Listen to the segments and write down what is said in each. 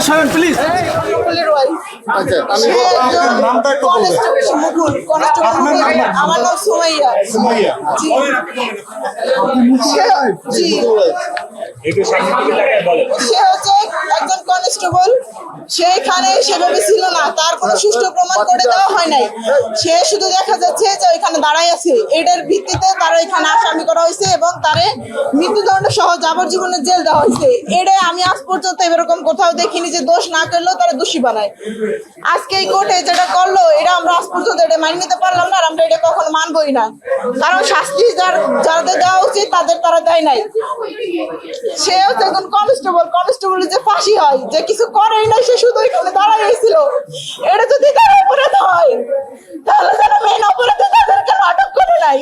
সরেন please. আচ্ছা, নামটা একটু বলবেন। আমার নাম সুমাইয়া। সুমাইয়া। জি জি সে হচ্ছে একজন কনস্টেবল। সেইখানে সেভাবে ছিল না, তার কোনো সুষ্ঠু প্রমাণ করে দেওয়া হয় নাই। সে শুধু দেখা যাচ্ছে যে ওইখানে দাঁড়াই আছে, এটার ভিত্তিতে তারা এখানে আসামি করা হয়েছে এবং তারে মৃত্যুদণ্ড সহ যাবজ্জীবনের জেল দেওয়া হয়েছে। এটাই আমি আজ পর্যন্ত এরকম কোথাও দেখিনি যে দোষ না করলেও তারা দোষী বানায়। আজকে এই কোর্টে যেটা করলো এটা আমরা আজ পর্যন্ত এটা মানিয়ে নিতে পারলাম না, আর আমরা এটা কখনো মানবই না। কারণ শাস্তি যাদের দেওয়া উচিত তাদের তারা দেয় নাই। সে হচ্ছে একজন কনস্টেবল, কনস্টেবলের যে ফাঁসি হয়, যে কিছু করেই নাই, সে শুধু এখানে দাঁড়াই হয়েছিল। এটা যদি তার অপরাধ হয় তাহলে যারা মেন অপরাধী তাদেরকে আটক করে নাই।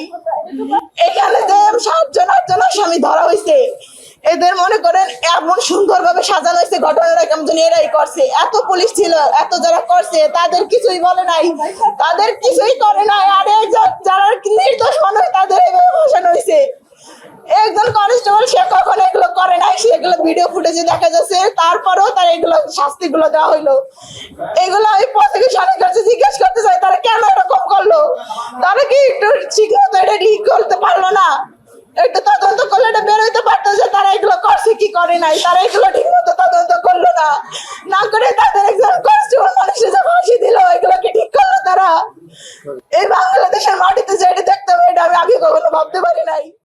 এখানে যে 7জন 8জন আসামি ধরা হয়েছে, এদের মনে করেন এমন সুন্দরভাবে সাজানো হয়েছে ঘটনাটা কেমন যেন এরাই করছে। এত পুলিশ ছিল, এত যারা করছে তাদের কিছুই বলে নাই, তাদের কিছুই করে নাই। আর যারা নির্দোষ মানুষ তাদের এইভাবে বসানো হয়েছে। একজন কনস্টেবল সে কখনো এগুলো করে নাই, সেগুলো ভিডিও ফুটেজে দেখা যাচ্ছে। তারপরেও তার এগুলো শাস্তিগুলো দেওয়া হইলো। এগুলো আমি প্রসিকিউশনের কাছে জিজ্ঞেস করতে চাই, তারা কেন এরকম করলো? তারা কি একটু ঠিক মতো এটা ঠিক করতে পারলো না? একটু তদন্ত করলে এটা বের হইতে পারতো যে তারা এগুলো করছে কি করে নাই। তারা এগুলো ঠিক মতো তদন্ত করলো না, না করে তাদের একজন কনস্টেবল মানুষের যে ফাঁসি দিল, এগুলো কি ঠিক করলো তারা? এই বাংলাদেশের মাটিতে যে এটা দেখতে হবে, এটা আমি আগে কখনো ভাবতে পারি নাই।